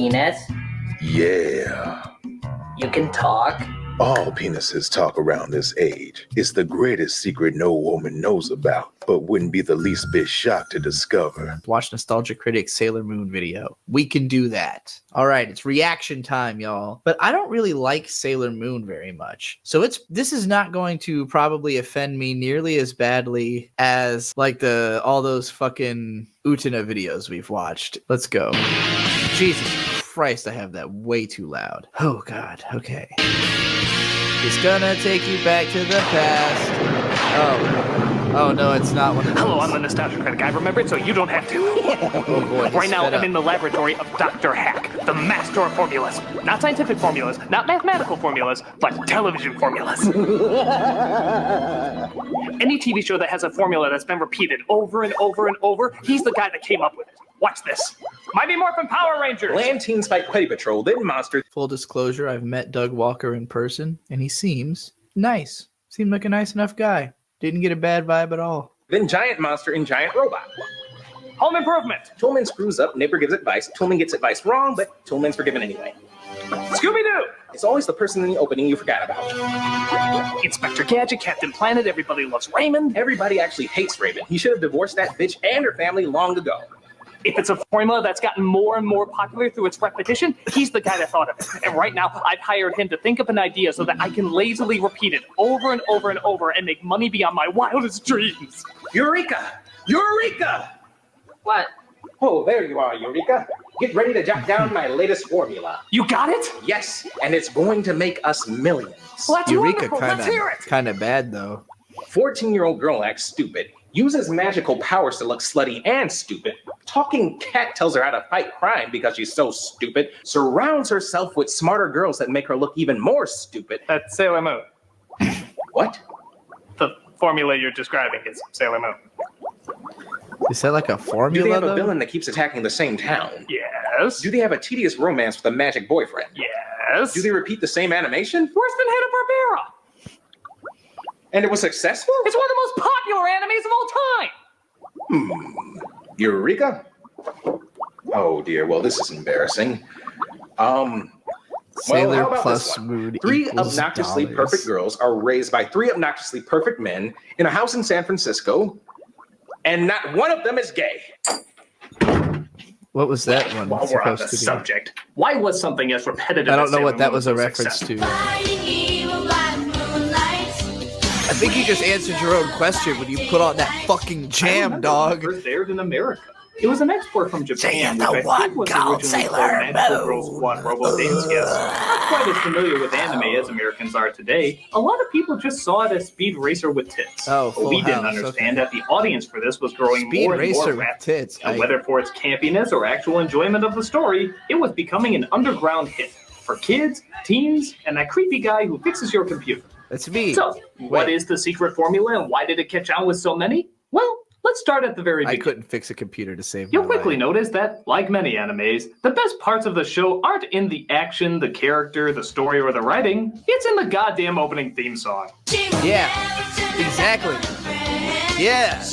penis? Yeah. You can talk? All penises talk around this age. It's the greatest secret no woman knows about, but wouldn't be the least bit shocked to discover. Watch Nostalgia Critic's Sailor Moon video. We can do that. All right, it's reaction time, y'all. But I don't really like Sailor Moon very much. So this is not going to probably offend me nearly as badly as like all those fucking Utena videos we've watched. Let's go. Jesus Christ, I have that way too loud. Oh God, okay. It's gonna take you back to the past. Oh no, it's not one of those. Hello, I'm the Nostalgia Critic. I remembered, so you don't have to. Oh boy, right now, I'm in the laboratory of Dr. Hack, the master of formulas. Not scientific formulas, not mathematical formulas, but television formulas. Any TV show that has a formula that's been repeated over and over and over, he's the guy that came up with it. Watch this. Mighty Morphin Power Rangers. Land teams fight Petty Patrol, then monsters. Full disclosure, I've met Doug Walker in person, and he seems nice. Seemed like a nice enough guy. Didn't get a bad vibe at all. Then giant monster and giant robot. Home Improvement. Toolman screws up, neighbor gives advice. Toolman gets advice wrong, but Toolman's forgiven anyway. Scooby-Doo. It's always the person in the opening you forgot about. Inspector Gadget, Captain Planet, everybody loves Raymond. Everybody actually hates Raymond. He should have divorced that bitch and her family long ago. If it's a formula that's gotten more and more popular through its repetition, he's the guy that thought of it. And right now, I've hired him to think of an idea so that I can lazily repeat it over and over and over and make money beyond my wildest dreams. Eureka! Eureka! What? Oh, there you are, Eureka. Get ready to jot down my latest formula. You got it? Yes, and it's going to make us millions. Well, that's Eureka wonderful. Let's hear it. kind of bad though. 14-year-old girl acts stupid. Uses magical powers to look slutty and stupid. Talking cat tells her how to fight crime because she's so stupid. Surrounds herself with smarter girls that make her look even more stupid. That's Sailor Moon. What? The formula you're describing is Sailor Moon. Is that like a Do formula they have a though? villain that keeps attacking the same town? Yes. Do they have a tedious romance with a magic boyfriend? Yes. Do they repeat the same animation? Worse than Hanna-Barbera. And it was successful? It's one of the most popular animes of all time. Eureka? Oh dear, well this is embarrassing. Well, Sailor how about plus this one? mood 3 equals obnoxiously dollars. perfect girls are raised by 3 obnoxiously perfect men in a house in San Francisco, and not one of them is gay. What was that one While we're on the supposed to be? subject, why was something as repetitive I don't as know Sailor what that Moon was a so reference successful? to. I think you just answered your own question when you put on that fucking jam, dog. First aired in America. It was an export from Japan, the which I think was one originally called Sailor called Magical Girls Moon. Squad Robo Dance Kiss. Not quite as familiar with anime as Americans are today, a lot of people just saw it as Speed Racer with tits. Oh, But we Full didn't House, understand okay. that the audience for this was growing Speed more and Racer more with rapid. tits. And whether for its campiness or actual enjoyment of the story, it was becoming an underground hit for kids, teens, and that creepy guy who fixes your computer. That's me. So, what is the secret formula and why did it catch on with so many? Well, let's start at the very I beginning. couldn't fix a computer to save You'll my quickly life. notice that, like many animes, the best parts of the show aren't in the action, the character, the story, or the writing. It's in the goddamn opening theme song. Yeah, exactly. Yeah.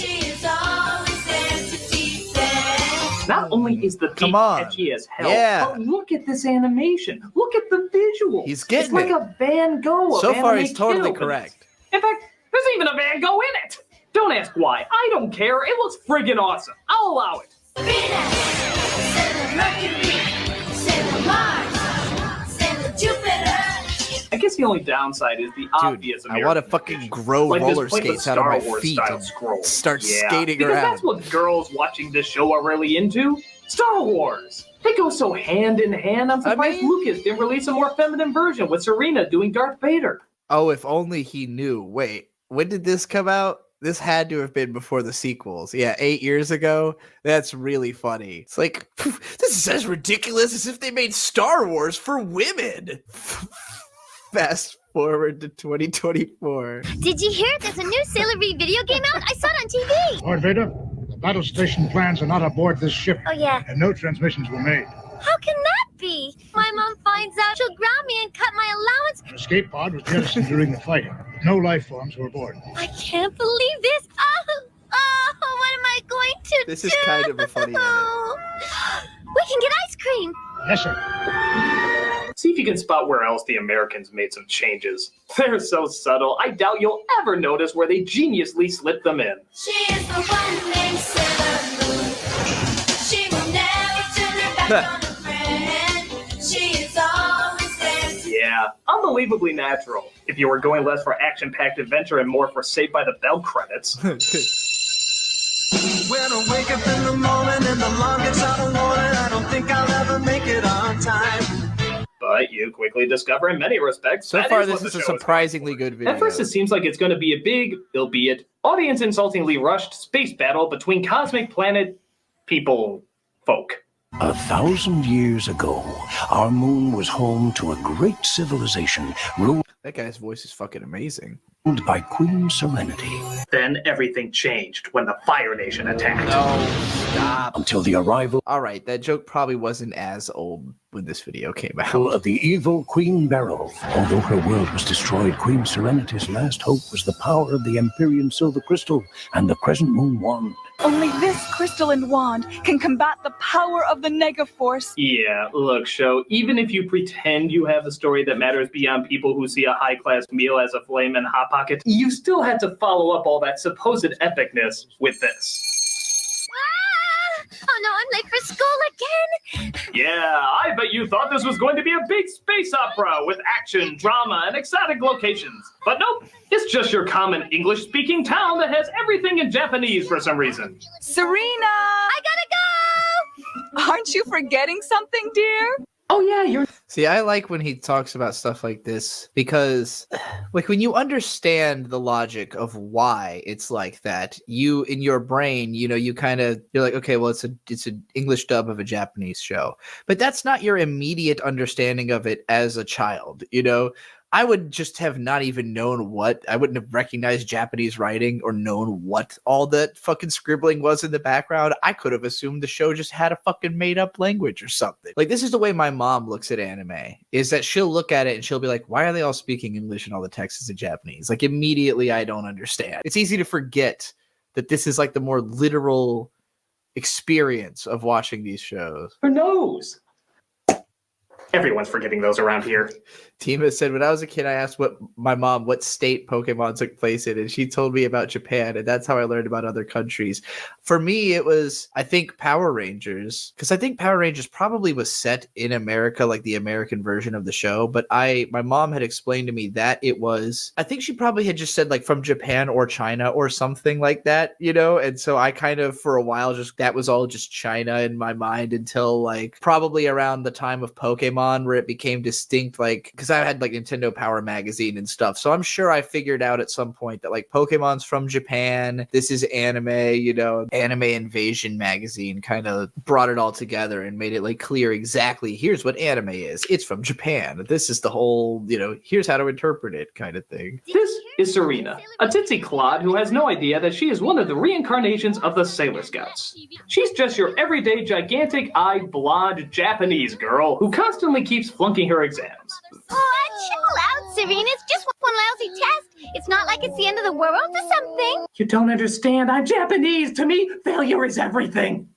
Not only is the Come beat on. catchy as hell, Yeah. but look at this animation. Look at the visuals. He's getting It's like it. a Van Gogh. So of far, anime he's totally kid correct. openings. In fact, there's even a Van Gogh in it. Don't ask why. I don't care. It looks friggin' awesome. I'll allow it. I guess the only downside is the obvious I want to fucking grow like this roller pointless skates out of Star my Wars feet style and scroll. start Yeah, skating because around. that's what girls watching this show are really into. Star Wars. They go so hand in hand. I'm surprised Lucas didn't release a more feminine version with Serena doing Darth Vader. Oh, if only he knew. Wait, when did this come out? This had to have been before the sequels. Yeah, 8 years ago. That's really funny. It's like, this is as ridiculous as if they made Star Wars for women. Fast forward to 2024. Did you hear there's a new Sailor V video game out? I saw it on TV. Lord Vader, the battle station plans are not aboard this ship. Oh, yeah. And no transmissions were made. How can that be? My mom finds out, she'll ground me and cut my allowance. An escape pod was jettisoned during the fighting. No life forms were aboard. I can't believe this. Oh, what am I going to do? This is kind of a funny edit. We can get ice cream. Yes, sir. See if you can spot where else the Americans made some changes. They're so subtle, I doubt you'll ever notice where they geniusly slipped them in. She is the one named Sailor Moon. She will never turn her back on a friend. She is always there. Yeah, unbelievably natural. If you were going less for action-packed adventure and more for Saved by the Bell credits. When I wake up in the morning and the alarm gets out of warning, I don't think I'll ever make it on time. But you quickly discover in many respects So that far, is this what is the a show surprisingly good video. At first, it seems like it's going to be a big, albeit audience-insultingly rushed space battle between cosmic planet people folk. 1,000 years ago, our moon was home to a great civilization ruled That guy's voice is fucking amazing. by Queen Serenity. Then everything changed when the Fire Nation attacked. No, stop. Until the arrival All right, that joke probably wasn't as old when this video came out. of the evil Queen Beryl. Although her world was destroyed, Queen Serenity's last hope was the power of the Empyrean Silver Crystal and the Crescent Moon Wand. Only this crystalline wand can combat the power of the Negaforce. Yeah, look, show, even if you pretend you have a story that matters beyond people who see a high-class meal as a flame and hot pocket, you still had to follow up all that supposed epicness with this. Oh no, I'm late for school again. Yeah, I bet you thought this was going to be a big space opera with action, drama, and exotic locations. But nope, it's just your common English-speaking town that has everything in Japanese for some reason. Serena! I gotta go. Aren't you forgetting something, dear? Oh yeah, you're... See, I like when he talks about stuff like this because, like, when you understand the logic of why it's like that, you, in your brain, you know, you kind of, you're like, okay, well, it's an English dub of a Japanese show. But that's not your immediate understanding of it as a child, you know? I would just have not even known what, I wouldn't have recognized Japanese writing or known what all that fucking scribbling was in the background. I could have assumed the show just had a fucking made up language or something. Like, this is the way my mom looks at anime, is that she'll look at it and she'll be like, why are they all speaking English and all the text is in Japanese? Like, immediately I don't understand. It's easy to forget that this is like the more literal experience of watching these shows. Who knows? Everyone's forgetting those around here. Tima said, when I was a kid, I asked my mom what state Pokemon took place in, and she told me about Japan, and that's how I learned about other countries. For me, it was, I think, Power Rangers, because I think Power Rangers probably was set in America, like the American version of the show, but my mom had explained to me that it was, I think she probably had just said, like, from Japan or China or something like that, you know, and so I kind of, for a while, just, that was all just China in my mind until, like, probably around the time of Pokemon, where it became distinct, like, because I had like Nintendo Power Magazine and stuff, so I'm sure I figured out at some point that like Pokemon's from Japan, this is anime, you know, Anime Invasion magazine kind of brought it all together and made it like clear exactly, here's what anime is, it's from Japan, this is the whole, you know, here's how to interpret it kind of thing. This is Serena, a ditzy clod who has no idea that she is one of the reincarnations of the Sailor Scouts. She's just your everyday gigantic-eyed blonde Japanese girl who constantly keeps flunking her exams. Oh, chill out, Serena. It's just one lousy test. It's not like it's the end of the world or something. You don't understand. I'm Japanese. To me, failure is everything.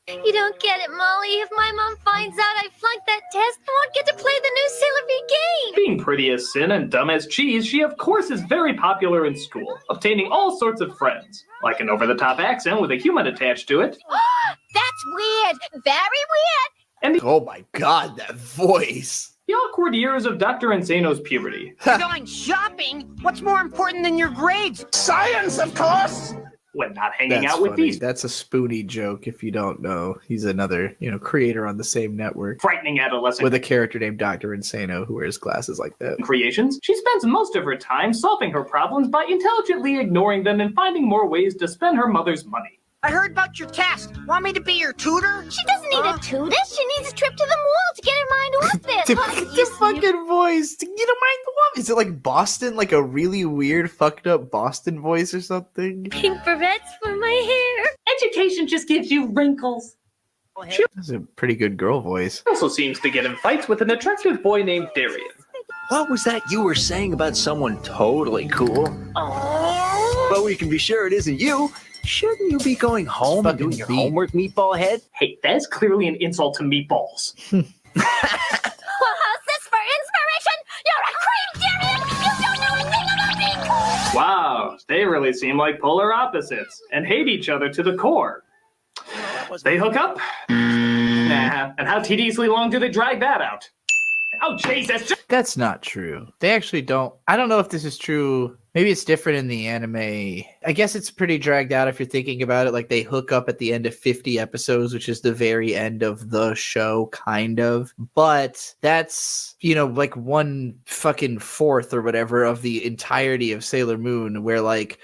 You don't get it, Molly. If my mom finds out I flunked that test, I won't get to play the new Sailor V game. Being pretty as sin and dumb as cheese, she of course is very popular in school, obtaining all sorts of friends, like an over-the-top accent with a human attached to it. That's weird. Very weird. And Oh my god, that voice. the awkward years of Dr. Insano's puberty. Going shopping? What's more important than your grades? Science, of course! When not hanging That's out with funny. these That's a Spoonie joke if you don't know. He's another, you know, creator on the same network frightening adolescent with a character named Dr. Insano who wears glasses like that. creations, she spends most of her time solving her problems by intelligently ignoring them and finding more ways to spend her mother's money. I heard about your test. Want me to be your tutor? She doesn't need a tutor. She needs a trip to the mall to get her mind off it. The fucking voice. To get a mind off. Is it like Boston? Like a really weird, fucked up Boston voice or something? Pink barrettes for my hair. Education just gives you wrinkles. That's a pretty good girl voice. Also seems to get in fights with an attractive boy named Darian. What was that you were saying about someone totally cool? But we can be sure it isn't you. Shouldn't you be going home and doing your homework, meatball head? Hey, that is clearly an insult to meatballs. Well, how's this for inspiration? You're a cream, Darian! You don't know a thing about being cool! Wow, they really seem like polar opposites and hate each other to the core. They hook up? Nah, and how tediously long do they drag that out? Oh, Jesus! That's not true. They actually don't. I don't know if this is true. Maybe it's different in the anime. I guess it's pretty dragged out if you're thinking about it. Like they hook up at the end of 50 episodes, which is the very end of the show, kind of. But that's, you know, like 1/4 or whatever of the entirety of Sailor Moon, where like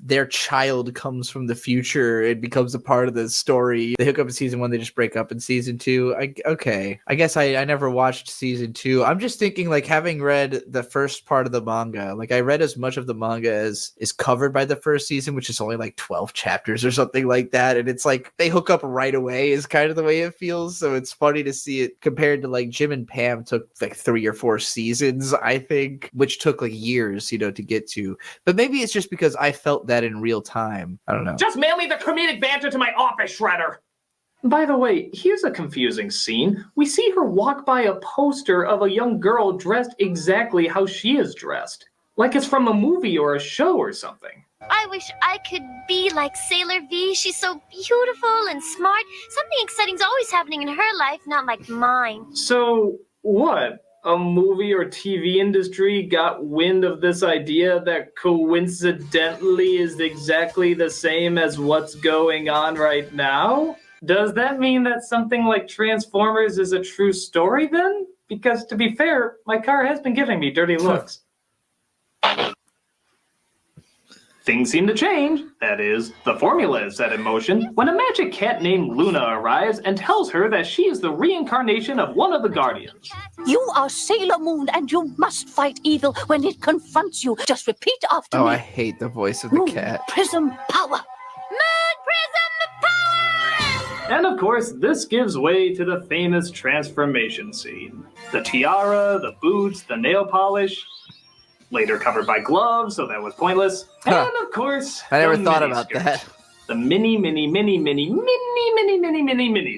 their child comes from the future. It becomes a part of the story. They hook up in season 1, they just break up in season 2. Okay. I guess I never watched season 2. I'm just thinking, like, having read the first part of the manga, like I read as much of the manga as is covered by the first season, which is only like 12 chapters or something like that, and it's like they hook up right away is kind of the way it feels. So it's funny to see it compared to like Jim and Pam took like 3 or 4 seasons, I think, which took like years, you know, to get to. But maybe it's just because I felt that in real time. I don't know. Just mail me the comedic banter to my office, Shredder! By the way, here's a confusing scene. We see her walk by a poster of a young girl dressed exactly how she is dressed. Like it's from a movie or a show or something. I wish I could be like Sailor V. She's so beautiful and smart. Something exciting's always happening in her life, not like mine. So, what? A movie or TV industry got wind of this idea that coincidentally is exactly the same as what's going on right now? Does that mean that something like Transformers is a true story then? Because to be fair, my car has been giving me dirty looks. Things seem to change. That is, the formula is set in motion when a magic cat named Luna arrives and tells her that she is the reincarnation of one of the Guardians. You are Sailor Moon and you must fight evil when it confronts you. Just repeat after me. I hate the voice of the cat. Prism power. Moon Prism power! And of course, this gives way to the famous transformation scene. The tiara, the boots, the nail polish, later covered by gloves, so that was pointless. And of course, I never the thought mini about skirt. that. The mini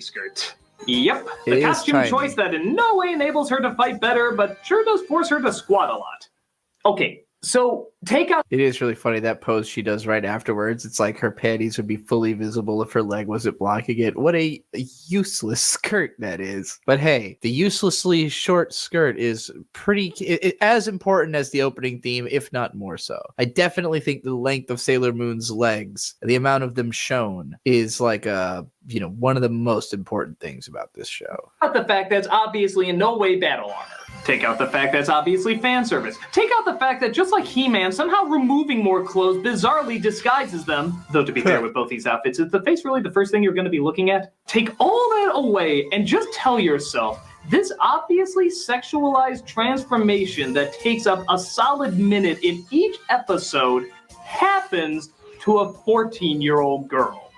skirt. Yep, It the is costume tiny. choice that in no way enables her to fight better, but sure does force her to squat a lot. Okay, so take out. It is really funny, that pose she does right afterwards. It's like her panties would be fully visible if her leg wasn't blocking it. What a useless skirt that is. But hey, the uselessly short skirt is pretty as important as the opening theme, if not more so. I definitely think the length of Sailor Moon's legs, the amount of them shown, is like one of the most important things about this show. Out the fact that's obviously in no way battle armor. Take out the fact that's obviously fan service. Take out the fact that just like He-Man, somehow removing more clothes bizarrely disguises them. Though to be fair with both these outfits, is the face really the first thing you're going to be looking at? Take all that away and just tell yourself, this obviously sexualized transformation that takes up a solid minute in each episode happens to a 14-year-old girl.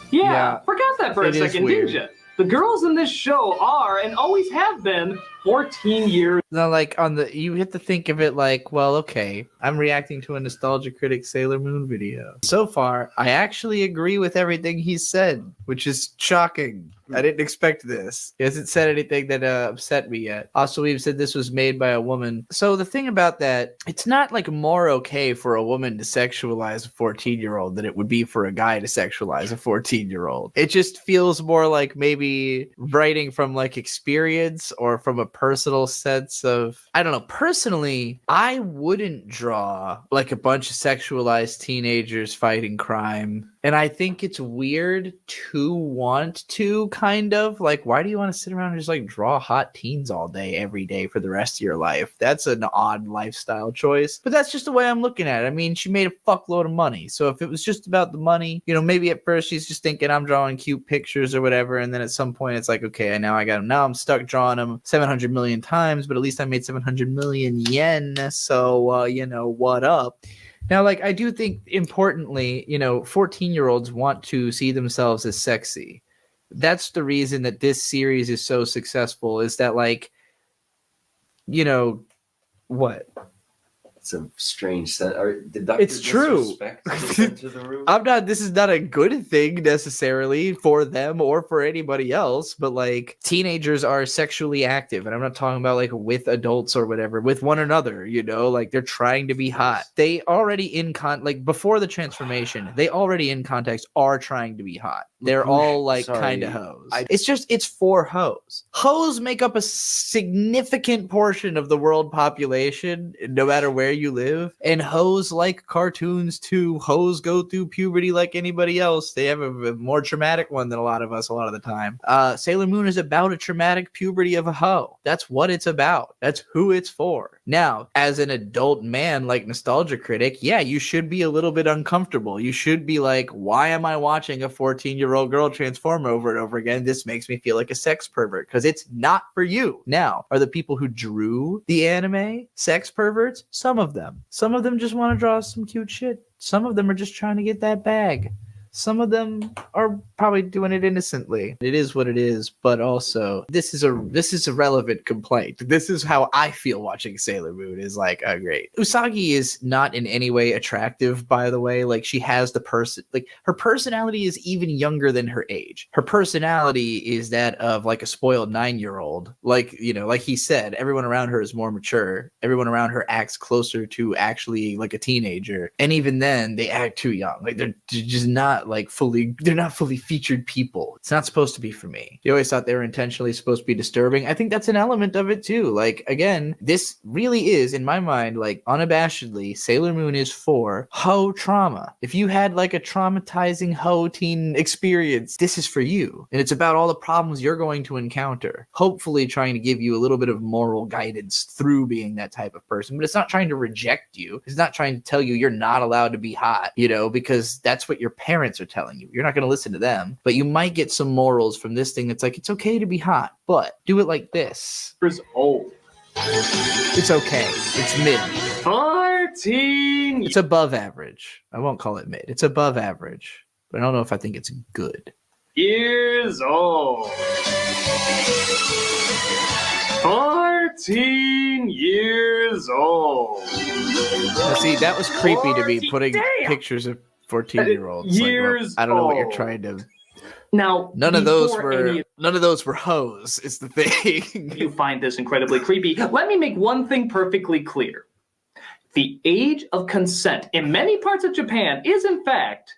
Yeah, forgot that for a it is second, weird. didn't you? The girls in this show are, and always have been, 14 years. Now, like, you hit to think of it like, well, okay, I'm reacting to a Nostalgia Critic Sailor Moon video. So far, I actually agree with everything he said, which is shocking. I didn't expect this. He hasn't said anything that upset me yet. Also, we've said this was made by a woman. So the thing about that, it's not like more okay for a woman to sexualize a 14-year-old than it would be for a guy to sexualize a 14-year-old. It just feels more like maybe writing from like experience or from a personal sense of, I don't know. Personally, I wouldn't draw like a bunch of sexualized teenagers fighting crime. And I think it's weird to want to kind of like, why do you want to sit around and just like draw hot teens all day, every day for the rest of your life? That's an odd lifestyle choice, but that's just the way I'm looking at it. I mean, she made a fuckload of money. So if it was just about the money, maybe at first she's just thinking I'm drawing cute pictures or whatever. And then at some point it's like, okay, now I got them. Now I'm stuck drawing them 700 million times, but at least I made 700 million yen. So, what up? Now, like, I do think, importantly, 14-year-olds want to see themselves as sexy. That's the reason that this series is so successful, is that, like, what? It's a strange set. It's true. This is not a good thing necessarily for them or for anybody else, but like teenagers are sexually active, and I'm not talking about like with adults or whatever, with one another, you know, like they're trying to be hot. They already like before the transformation, they already in context are trying to be hot. They're all like kind of hoes. It's for hoes. Hoes make up a significant portion of the world population, no matter where you live. And hoes like cartoons too. Hoes go through puberty like anybody else. They have a more traumatic one than a lot of us a lot of the time. Sailor Moon is about a traumatic puberty of a hoe. That's what it's about. That's who it's for. Now, as an adult man like Nostalgia Critic, yeah, you should be a little bit uncomfortable. You should be like, why am I watching a 14-year-old girl transform over and over again? This makes me feel like a sex pervert, because it's not for you. Now, are the people who drew the anime sex perverts? Some of them. Some of them just want to draw some cute shit. Some of them are just trying to get that bag. Some of them are probably doing it innocently. It is what it is, but also this is a relevant complaint. This is how I feel watching Sailor Moon, is like, oh great. Usagi is not in any way attractive, by the way. Like she has her personality is even younger than her age. Her personality is that of like a spoiled 9-year-old. Like, you know, like he said, everyone around her is more mature. Everyone around her acts closer to actually like a teenager. And even then they act too young. Like they're just not they're not fully featured people. It's not supposed to be for me. You always thought they were intentionally supposed to be disturbing. I think that's an element of it too. Like, again, this really is, in my mind, like unabashedly, Sailor Moon is for hoe trauma. If you had like a traumatizing hoe teen experience, this is for you. And it's about all the problems you're going to encounter. Hopefully trying to give you a little bit of moral guidance through being that type of person. But it's not trying to reject you. It's not trying to tell you you're not allowed to be hot, you know, because that's what your parents are telling you. You're not going to listen to them, but you might get some morals from this thing that's like, it's okay to be hot, but do it like this. It's old. It's okay. It's mid. 14. It's above average. I won't call it mid. It's above average, but I don't know if I think it's good. Years old. 14 years old. Now, see, that was creepy to be putting pictures of 14-year-olds. Years like, I don't know what you're old. trying to. Now, none of those were hoes. Is the thing. You find this incredibly creepy. Let me make one thing perfectly clear. The age of consent in many parts of Japan is, in fact,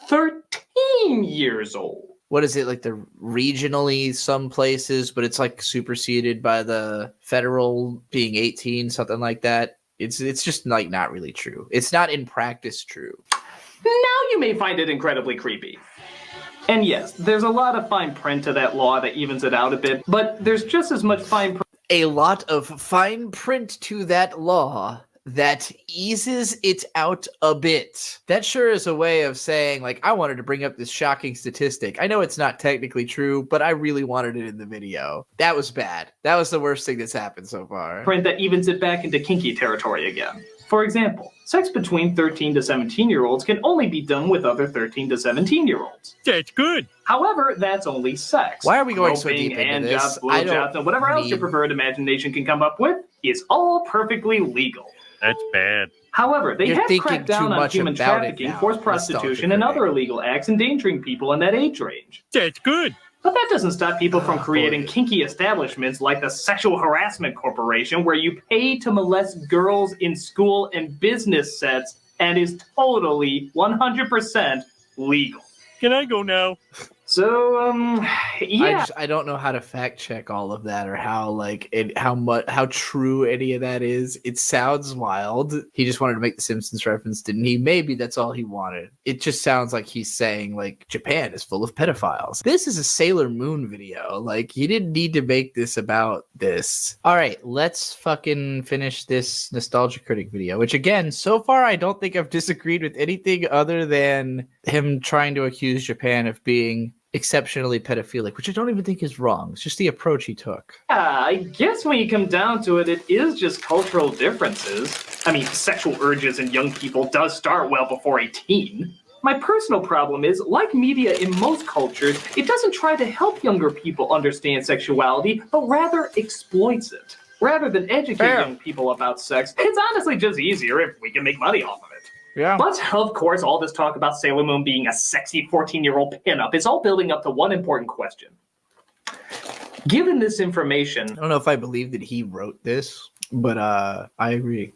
13 years old. What is it, like the regionally some places, but it's like superseded by the federal being 18, something like that. It's just like not really true. It's not in practice true. Now you may find it incredibly creepy. And yes, there's a lot of fine print to that law that evens it out a bit, but there's just as much fine print. A lot of fine print to that law that eases it out a bit. That sure is a way of saying, like, I wanted to bring up this shocking statistic. I know it's not technically true, but I really wanted it in the video. That was bad. That was the worst thing that's happened so far. Print that evens it back into kinky territory again. For example, sex between 13 to 17-year-olds can only be done with other 13 to 17-year-olds. That's good. However, that's only sex. Why are we going so deep into hand this? Jobs, blowjobs, and whatever else your preferred imagination can come up with is all perfectly legal. That's bad. However, they You're have thinking cracked down too on much human about it trafficking, now. forced prostitution, and other illegal acts endangering people in that age range. That's good. But that doesn't stop people from creating kinky establishments like the Sexual Harassment Corporation, where you pay to molest girls in school and business sets and is totally 100% legal. Can I go now? So, yeah. I don't know how to fact check all of that, or how how true any of that is. It sounds wild. He just wanted to make the Simpsons reference, didn't he? Maybe that's all he wanted. It just sounds like he's saying, like, Japan is full of pedophiles. This is a Sailor Moon video. Like, he didn't need to make this about this. All right, let's fucking finish this Nostalgia Critic video, which, again, so far I don't think I've disagreed with anything other than him trying to accuse Japan of being exceptionally pedophilic, which I don't even think is wrong. It's just the approach he took. I guess when you come down to it, it is just cultural differences. I mean, sexual urges in young people does start well before 18. My personal problem is, like media in most cultures, it doesn't try to help younger people understand sexuality, but rather exploits it. Rather than educate young people about sex, it's honestly just easier if we can make money off of it. Yeah. But, of course, all this talk about Sailor Moon being a sexy 14-year-old pinup is all building up to one important question. Given this information... I don't know if I believe that he wrote this, but I agree.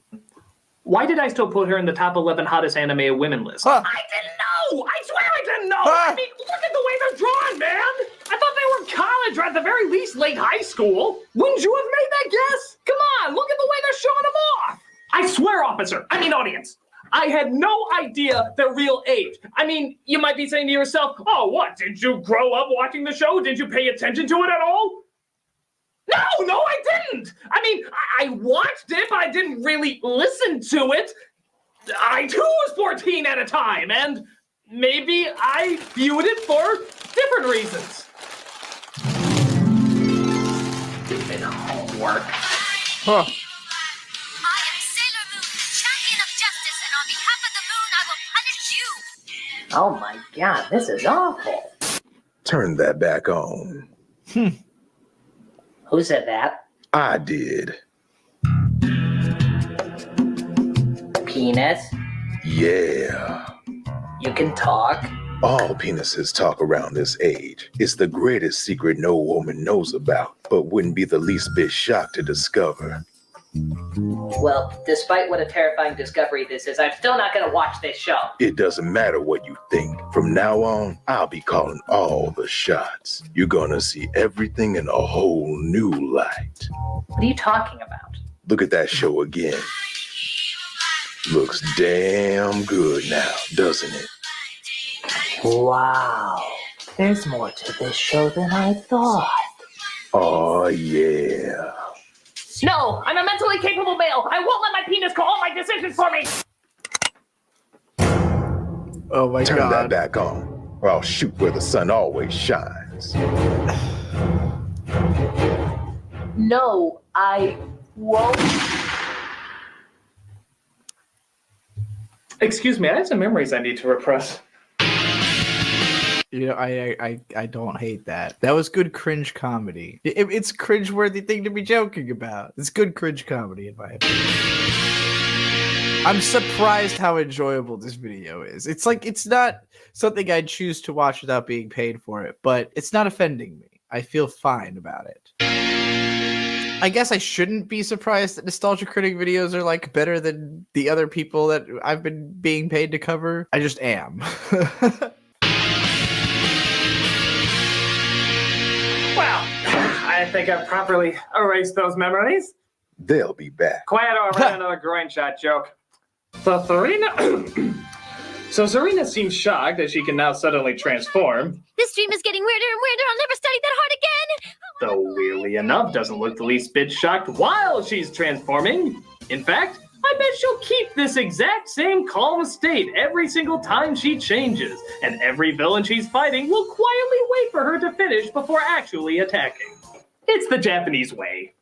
Why did I still put her in the top 11 hottest anime women list? Huh. I didn't know! I swear I didn't know! Huh. I mean, look at the way they're drawn, man! I thought they were in college or at the very least late high school. Wouldn't you have made that guess? Come on, look at the way they're showing them off! I swear, audience, I had no idea their real age. I mean, you might be saying to yourself, oh, what, did you grow up watching the show? Did you pay attention to it at all? No, I didn't. I mean, I watched it, but I didn't really listen to it. I, too, was 14 at a time, and maybe I viewed it for different reasons. Stupid homework. Huh. I am Sailor Moon, champion of justice, and on behalf of the moon, I will punish you. Oh my god, this is awful. Turn that back on. Who said that? I did. Penis? Yeah. You can talk? All penises talk around this age. It's the greatest secret no woman knows about, but wouldn't be the least bit shocked to discover. Well, despite what a terrifying discovery this is, I'm still not gonna watch this show. It doesn't matter what you think. From now on, I'll be calling all the shots. You're gonna see everything in a whole new light. What are you talking about? Look at that show again. Looks damn good now, doesn't it? Wow. There's more to this show than I thought. Oh, yeah. No, I'm a mentally capable male. I won't let my penis call all my decisions for me. Oh my Turn god. that back on, or I'll shoot where the sun always shines. No, I won't. Excuse me, I have some memories I need to repress. You know, I don't hate that. That was good cringe comedy. It's a cringe-worthy thing to be joking about. It's good cringe comedy, in my opinion. I'm surprised how enjoyable this video is. It's like, it's not something I'd choose to watch without being paid for it, but it's not offending me. I feel fine about it. I guess I shouldn't be surprised that Nostalgia Critic videos are like better than the other people that I've been being paid to cover. I just am. Well, I think I've properly erased those memories. They'll be back. Quiet or I'll write another groin shot joke. So Serena seems shocked that she can now suddenly transform. This dream is getting weirder and weirder. I'll never study that hard again. Though weirdly enough, doesn't look the least bit shocked while she's transforming. In fact, I bet she'll keep this exact same calm state every single time she changes, and every villain she's fighting will quietly wait for her to finish before actually attacking. It's the Japanese way.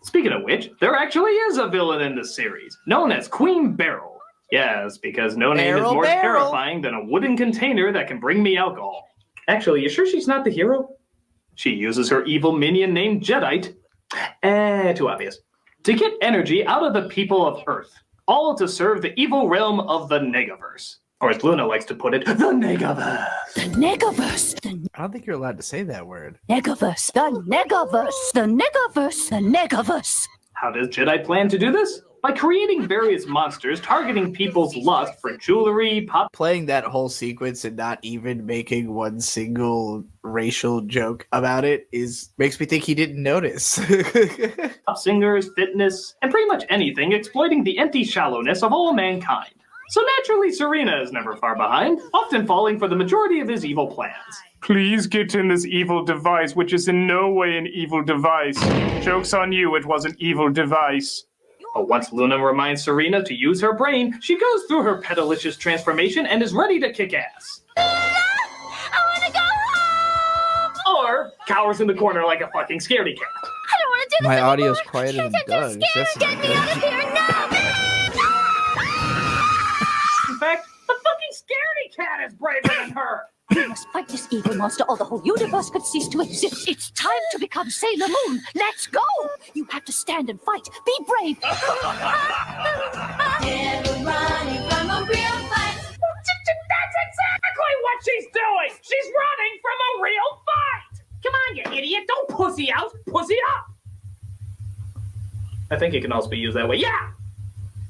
Speaking of which, there actually is a villain in this series, known as Queen Beryl. Yes, because no name is more terrifying than a wooden container that can bring me alcohol. Actually, you sure she's not the hero? She uses her evil minion named Jedite. Too obvious. To get energy out of the people of Earth, all to serve the evil realm of the Negaverse. Or as Luna likes to put it, the Negaverse. The Negaverse. I don't think you're allowed to say that word. Negaverse. The Negaverse. The Negaverse. The Negaverse. How does Jedi plan to do this? By creating various monsters targeting people's lust for jewelry, playing that whole sequence and not even making one single racial joke about it makes me think he didn't notice. pop singers, fitness, and pretty much anything exploiting the empty shallowness of all mankind. So naturally, Serena is never far behind, often falling for the majority of his evil plans. Please get in this evil device, which is in no way an evil device. Joke's on you, it was an evil device. But once Luna reminds Serena to use her brain, she goes through her petalicious transformation and is ready to kick ass. I want to go home! Or cowers in the corner like a fucking scaredy cat. I don't want to do this My anymore. audio's quieter than Doug's. Get me out of here now! In fact, the fucking scaredy cat is braver than her. We must fight this evil monster or the whole universe could cease to exist. It's time to become Sailor Moon. Let's go! You have to stand and fight. Be brave. Never running from a real fight. That's exactly what she's doing! She's running from a real fight! Come on, you idiot! Don't pussy out! Pussy up! I think it can also be used that way. Yeah!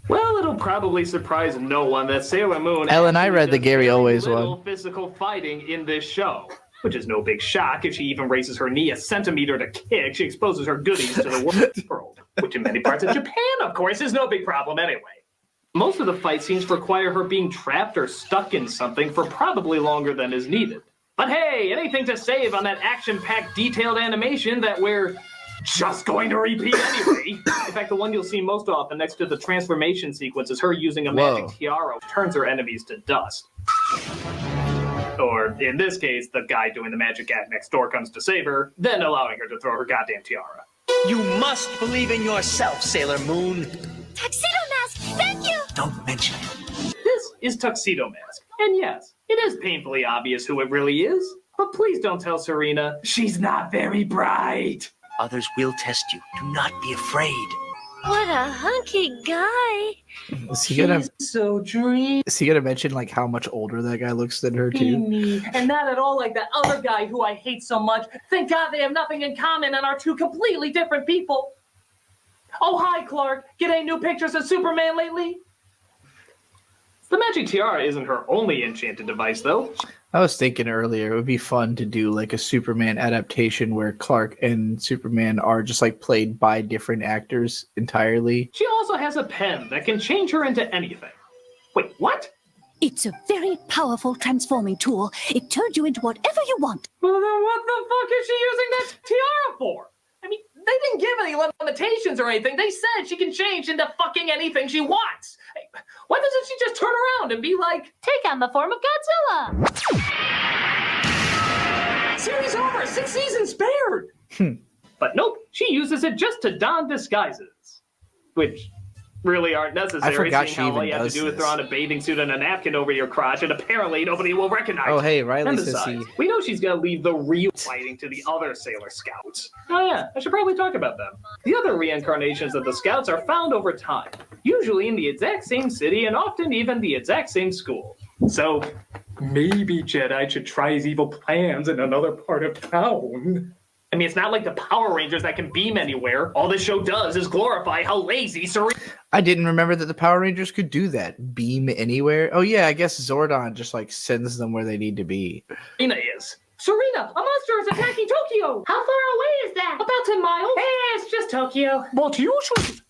Well, it'll probably surprise no one that Sailor Moon Ellen, I read the does Gary very Always little one. physical fighting in this show. Which is no big shock if she even raises her knee a centimeter to kick. She exposes her goodies to the world. Which in many parts of Japan, of course, is no big problem anyway. Most of the fight scenes require her being trapped or stuck in something for probably longer than is needed. But hey, anything to save on that action-packed detailed animation that we're just going to repeat anyway. In fact, the one you'll see most often next to the transformation sequence is her using a magic tiara which turns her enemies to dust. Or, in this case, the guy doing the magic act next door comes to save her, then allowing her to throw her goddamn tiara. You must believe in yourself, Sailor Moon. Tuxedo Mask, thank you! Don't mention it. This is Tuxedo Mask. And yes, it is painfully obvious who it really is. But please don't tell Serena, she's not very bright. Others will test you. Do not be afraid. What a hunky guy. Is he gonna so dreamy? Is he gonna mention like how much older that guy looks than her too? And not at all like that other guy who I hate so much. Thank God they have nothing in common and are two completely different people. Oh, hi, Clark. Get any new pictures of Superman lately? The magic tiara isn't her only enchanted device, though. I was thinking earlier it would be fun to do like a Superman adaptation where Clark and Superman are just like played by different actors entirely. She also has a pen that can change her into anything. Wait, what? It's a very powerful transforming tool. It turns you into whatever you want. Well, then what the fuck is she using that tiara for? I mean, they didn't give any limitations or anything. They said she can change into fucking anything she wants. Hey, why doesn't she just turn around and be like, take on the form of Godzilla? Series over, 6 seasons spared. But nope, she uses it just to don disguises. Which really aren't necessary, I forgot seeing she how even all you have to does do is this. throw on a bathing suit and a napkin over your crotch, and apparently nobody will recognize Oh, you. hey, Riley And says besides, he- we know she's gonna leave the real fighting to the other Sailor Scouts. Oh yeah, I should probably talk about them. The other reincarnations of the Scouts are found over time, usually in the exact same city and often even the exact same school. So, maybe Jedi should try his evil plans in another part of town. I mean, it's not like the Power Rangers that can beam anywhere. All this show does is glorify how lazy Serena I didn't remember that the Power Rangers could do that. Beam anywhere. Oh yeah, I guess Zordon just like sends them where they need to be. is. Serena, a monster is attacking Tokyo! How far away is that? About 10 miles. Hey, it's just Tokyo. But usually...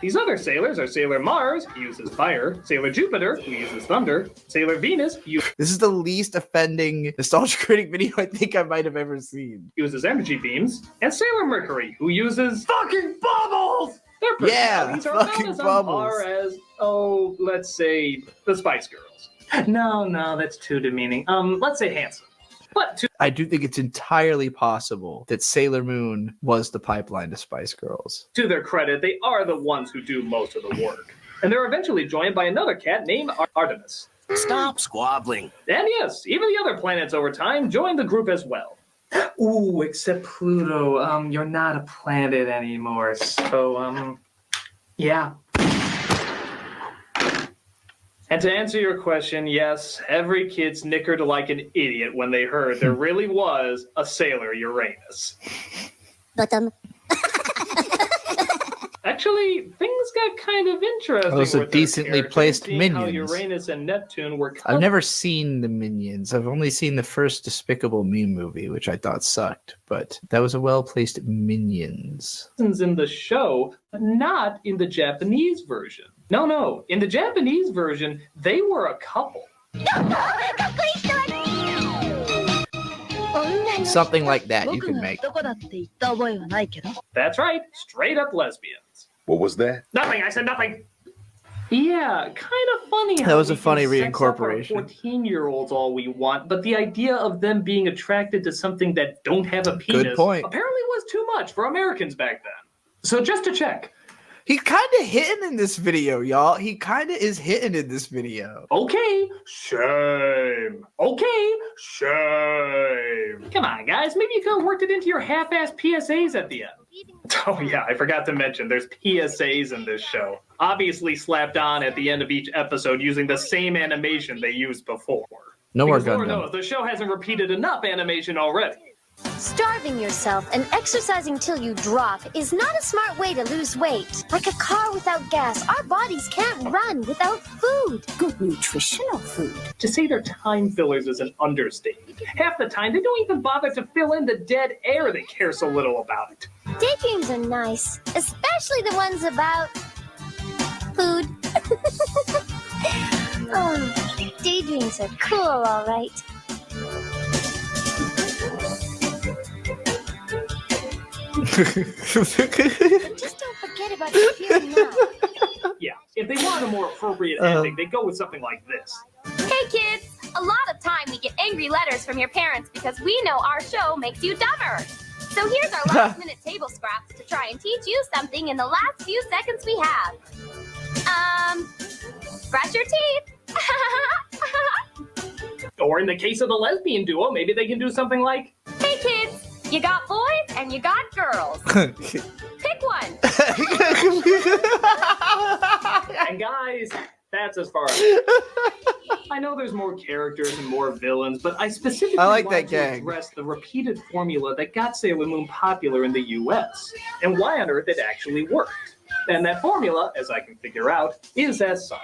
These other sailors are Sailor Mars, who uses fire, Sailor Jupiter, who uses thunder, Sailor Venus, who This is the least offending Nostalgia Critic video I think I might have ever seen. uses energy beams, and Sailor Mercury, who uses fucking bubbles! Their Yeah, personalities are about fucking as on bubbles. par as, oh, let's say, the Spice Girls. No, that's too demeaning. Let's say handsome. But to I do think it's entirely possible that Sailor Moon was the pipeline to Spice Girls. their credit, they are the ones who do most of the work. And they're eventually joined by another cat named Artemis. Stop squabbling. And yes, even the other planets over time joined the group as well. Ooh, except Pluto. You're not a planet anymore, so, yeah. And to answer your question, yes, every kid snickered like an idiot when they heard there really was a Sailor Uranus. Actually, things got kind of interesting. Those are with their decently characters, placed seeing how minions. Uranus and Neptune were I've never seen the Minions. I've only seen the first Despicable Me movie, which I thought sucked, but that was a well-placed Minions. cousins in the show, but not in the Japanese version. No, in the Japanese version, they were a couple. Something like that you could make. That's right, straight up lesbians. What was that? Nothing, I said nothing. Yeah, kind of funny how That was a we can funny sex up our reincorporation. 14-year-olds all we want, but the idea of them being attracted to something that don't have a penis point. apparently was too much for Americans back then. So just to check, He's kind of hitting in this video, y'all. He kind of is hitting in this video. Okay, shame. Okay, shame. Come on, guys. Maybe you could have worked it into your half-ass PSAs at the end. Oh yeah, I forgot to mention there's PSAs in this show. Obviously slapped on at the end of each episode using the same animation they used before. No more Because Lord Gundam. knows, the show hasn't repeated enough animation already. Starving yourself and exercising till you drop is not a smart way to lose weight. Like a car without gas, our bodies can't run without food. Good nutritional food. To say they're time fillers is an understatement. Half the time, they don't even bother to fill in the dead air. They care so little about it. Daydreams are nice, especially the ones about food. Oh, daydreams are cool, all right. But just don't forget about your feeling now. Yeah, if they want a more appropriate ending, they go with something like this. Hey kids! A lot of time we get angry letters from your parents because we know our show makes you dumber. So here's our last minute table scraps to try and teach you something in the last few seconds we have. Brush your teeth. Or in the case of the lesbian duo, maybe they can do something like, Hey kids! You got boys and you got girls. Pick one. and guys, that's as far as I know there's more characters and more villains, but I specifically I like wanted that to gag. address the repeated formula that got Sailor Moon popular in the US, and why on earth it actually worked. And that formula, as I can figure out, is as such.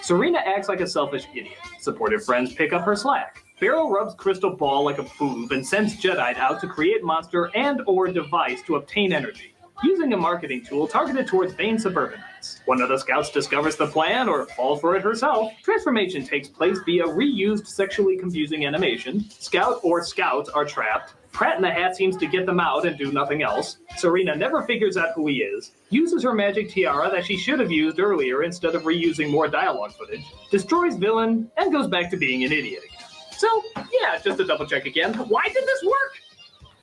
Serena acts like a selfish idiot. Supportive friends pick up her slack. Beryl rubs Crystal Ball like a boob and sends Jedi out to create monster and or device to obtain energy, using a marketing tool targeted towards vain suburbanites. One of the scouts discovers the plan or falls for it herself. Transformation takes place via reused sexually confusing animation. Scout or scouts are trapped. Pratt in the Hat seems to get them out and do nothing else. Serena never figures out who he is, uses her magic tiara that she should have used earlier instead of reusing more dialogue footage, destroys villain, and goes back to being an idiot again. So, yeah, just to double check again, why did this work?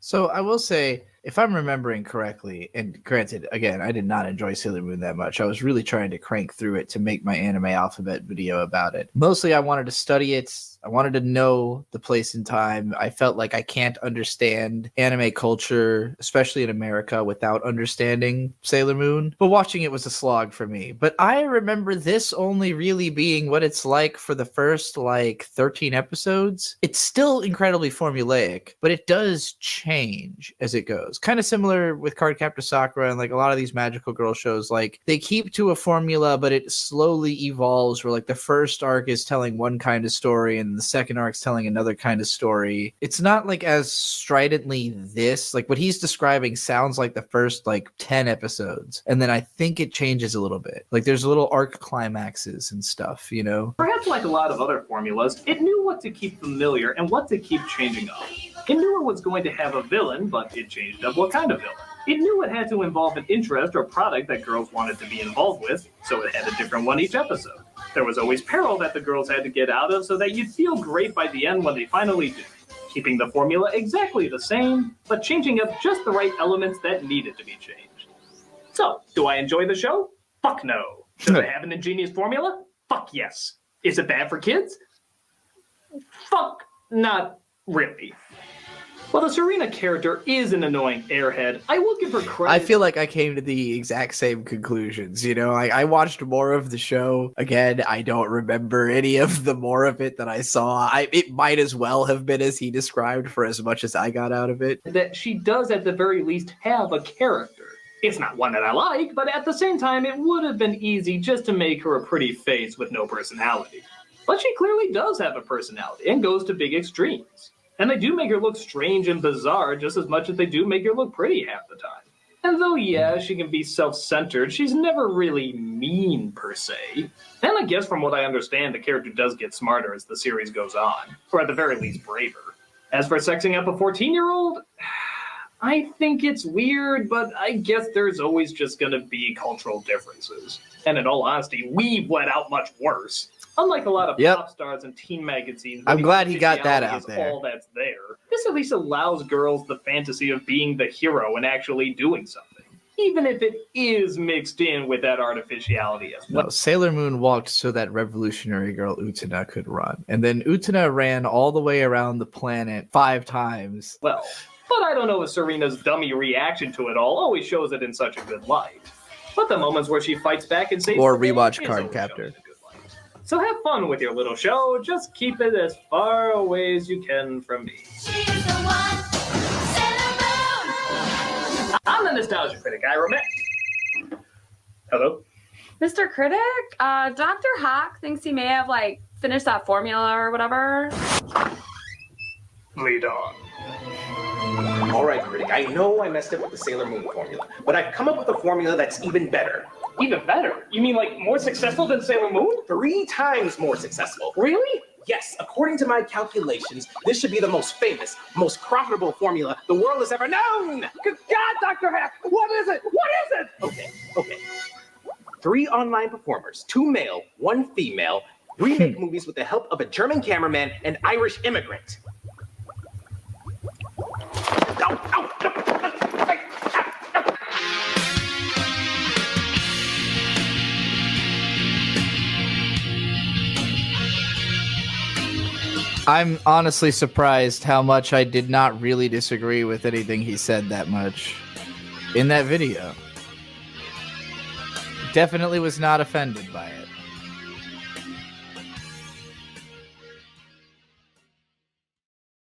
So I will say, if I'm remembering correctly, and granted, again, I did not enjoy Sailor Moon that much. I was really trying to crank through it to make my anime alphabet video about it. Mostly I wanted to study it. I wanted to know the place and time. I felt like I can't understand anime culture, especially in America, without understanding Sailor Moon. But watching it was a slog for me. But I remember this only really being what it's like for the first, 13 episodes. It's still incredibly formulaic, but it does change as it goes. Kind of similar with Cardcaptor Sakura and a lot of these magical girl shows. They keep to a formula, but it slowly evolves where the first arc is telling one kind of story and the second arc's telling another kind of story. It's not as stridently this. What he's describing sounds like the first 10 episodes. And then I think it changes a little bit. There's little arc climaxes and stuff, Perhaps like a lot of other formulas, it knew what to keep familiar and what to keep changing up. It knew it was going to have a villain, but it changed up what kind of villain. It knew it had to involve an interest or product that girls wanted to be involved with, so it had a different one each episode. There was always peril that the girls had to get out of so that you'd feel great by the end when they finally do. Keeping the formula exactly the same, but changing up just the right elements that needed to be changed. So, do I enjoy the show? Fuck no. Does it have an ingenious formula? Fuck yes. Is it bad for kids? Fuck not really. While the Serena character is an annoying airhead, I will give her credit. I feel like I came to the exact same conclusions. I watched more of the show. Again, I don't remember any of the more of it that I saw. It might as well have been as he described for as much as I got out of it. That she does at the very least have a character. It's not one that I like, but at the same time, it would have been easy just to make her a pretty face with no personality. But she clearly does have a personality and goes to big extremes. And they do make her look strange and bizarre just as much as they do make her look pretty half the time. And though, yeah, she can be self-centered, she's never really mean, per se. And I guess from what I understand, the character does get smarter as the series goes on. Or at the very least, braver. As for sexing up a 14-year-old, I think it's weird, but I guess there's always just gonna be cultural differences. And in all honesty, we've let out much worse. Unlike a lot of pop stars and teen magazines, I'm glad he got that out is there. all that's there. This at least allows girls the fantasy of being the hero and actually doing something. even if it is mixed in with that artificiality as well. No, Sailor Moon walked so that revolutionary girl Utena could run. And then Utena ran all the way around the planet 5 times. Well, but I don't know if Serena's dummy reaction to it all always shows it in such a good light. But the moments where she fights back and saves Or the day rewatch is Card always Captor. shown in a good light. So have fun with your little show. Just keep it as far away as you can from me. I'm the Nostalgia Critic. I remember. Hello? Mr. Critic, Dr. Hawk thinks he may have, finished that formula or whatever. Lead on. All right, Critic, I know I messed up with the Sailor Moon formula, but I've come up with a formula that's even better. Even better? You mean more successful than Sailor Moon? 3 times more successful. Really? Yes, according to my calculations, this should be the most famous, most profitable formula the world has ever known. Good God, Dr. Hack, what is it? What is it? Okay. 3 online performers, 2 male, 1 female, remake movies with the help of a German cameraman and Irish immigrant. I'm honestly surprised how much I did not really disagree with anything he said that much in that video. Definitely was not offended by it.